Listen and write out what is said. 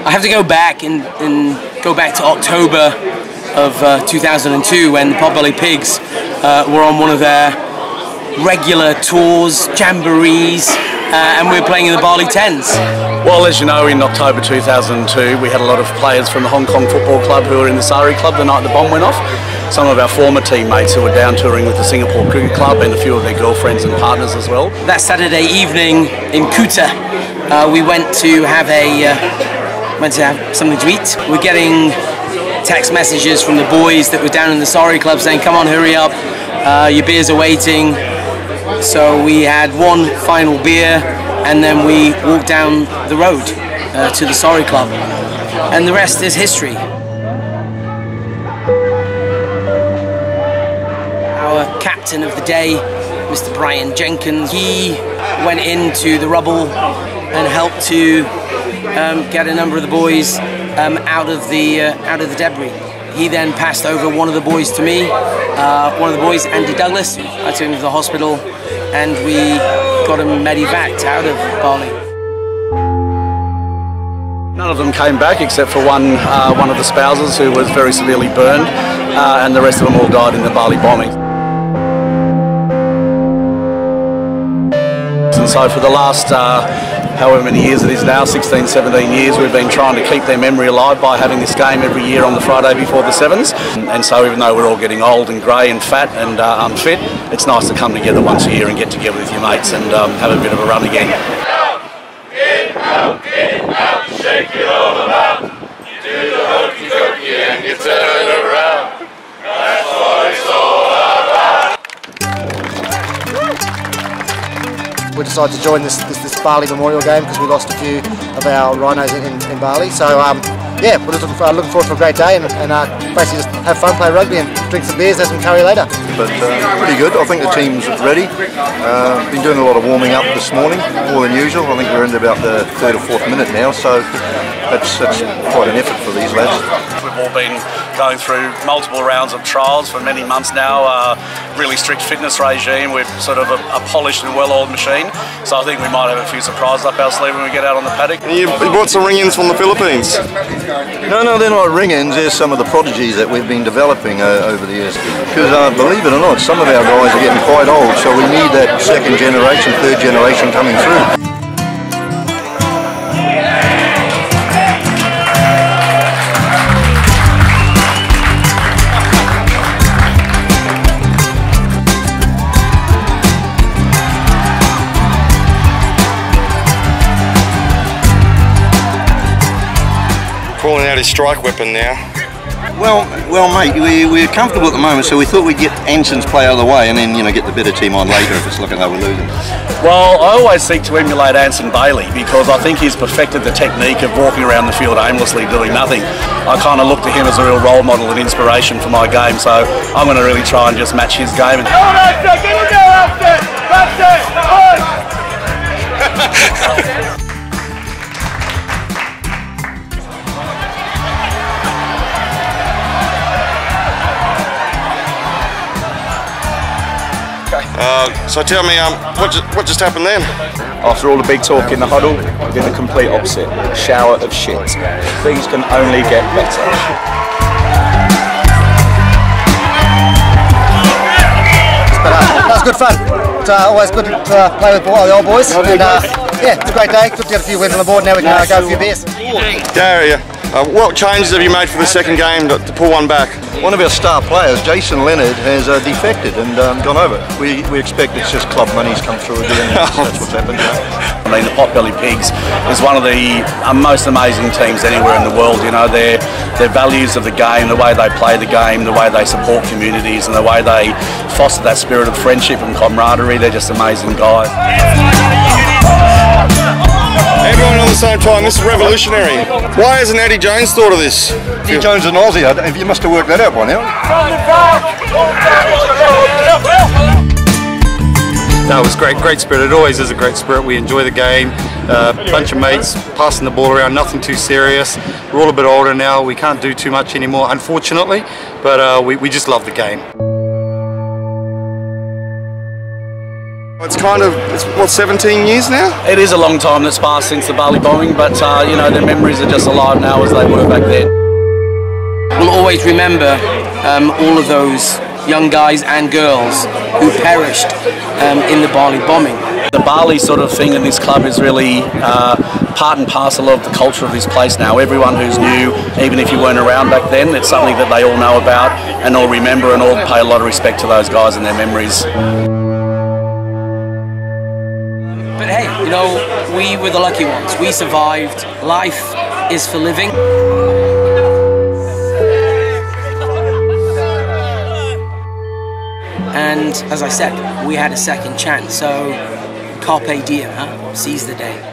I have to go back and go back to October of 2002 when the Bellied Pigs were on one of their regular tours, jamborees, and we were playing in the Bali 10s. Well, as you know, in October 2002 we had a lot of players from the Hong Kong Football Club who were in the Sari Club the night the bomb went off. Some of our former teammates who were down touring with the Singapore Cricket Club and a few of their girlfriends and partners as well. That Saturday evening in Kuta, we went to have something to eat. We're getting text messages from the boys that were down in the Sari Club saying, "Come on, hurry up, your beers are waiting." So we had one final beer and then we walked down the road to the Sari Club, and the rest is history. Our captain of the day, Mr. Brian Jenkins, he went into the rubble and helped to get a number of the boys out of the debris. He then passed over one of the boys to me, one of the boys, Andy Douglas. I took him to the hospital and we got him medevaced out of Bali. None of them came back except for one of the spouses who was very severely burned, and the rest of them all died in the Bali bombing. And so for the last however many years it is now, 16, 17 years, we've been trying to keep their memory alive by having this game every year on the Friday before the Sevens. And so even though we're all getting old and grey and fat and unfit, it's nice to come together once a year and get together with your mates and have a bit of a run again. Get out, shake it all about. You do the hokey cokey and you turn around. That's what it's all about. We decided to join this Bali Memorial game because we lost a few of our Rhinos in Bali. So yeah, we're just looking forward for a great day and basically just have fun, play rugby and drink some beers, have some curry later. But pretty good. I think the team's ready. Been doing a lot of warming up this morning, more than usual. I think we're into about the 3rd or 4th minute now, so that's quite an effort for these lads. We've all been going through multiple rounds of trials for many months now, really strict fitness regime. We're sort of a polished and well-oiled machine, so I think we might have a few surprises up our sleeve when we get out on the paddock. You brought some ring-ins from the Philippines? No, they're not ring-ins. They're some of the prodigies that we've been developing over the years. Because believe it or not, some of our guys are getting quite old, so we need that 2nd generation, 3rd generation coming through. Calling out his strike weapon now. Well, mate, we're comfortable at the moment, so we thought we'd get Anson's play out of the way and then, get the better team on later if it's looking like we're losing. Well, I always seek to emulate Anson Bailey because I think he's perfected the technique of walking around the field aimlessly doing nothing. I kind of look to him as a real role model and inspiration for my game, so I'm going to really try and just match his game. So tell me, what just happened then? After all the big talk in the huddle, we did the complete opposite. A shower of shit. Things can only get better. That was good fun. It's always good to play with all the old boys. And yeah, it's a great day. Good to get a few wins on the board. Now we can go a few beers. Gary, what changes have you made for the second game to pull one back? One of our star players, Jason Leonard, has defected and gone over. We expect it's just club money's come through again. That's what's happened. I mean, the Bellied Pigs is one of the most amazing teams anywhere in the world. Their values of the game, the way they play the game, the way they support communities, and the way they foster that spirit of friendship and camaraderie. They're just amazing guys. Everyone at the same time, this is revolutionary. Why hasn't Eddie Jones thought of this? Eddie Jones is an Aussie, you must have worked that out by now. No, it was great spirit. It always is a great spirit. We enjoy the game. Bunch of mates passing the ball around, nothing too serious. We're all a bit older now. We can't do too much anymore, unfortunately, but we just love the game. It's what, 17 years now? It is a long time that's passed since the Bali bombing, but you know, the memories are just alive now as they were back then. We'll always remember all of those young guys and girls who perished in the Bali bombing. The Bali sort of thing in this club is really part and parcel of the culture of this place now. Everyone who's new, even if you weren't around back then, it's something that they all know about and all remember and all pay a lot of respect to those guys and their memories. But hey, you know, we were the lucky ones. We survived. Life is for living. And as I said, we had a second chance, so carpe diem, huh? Seize the day.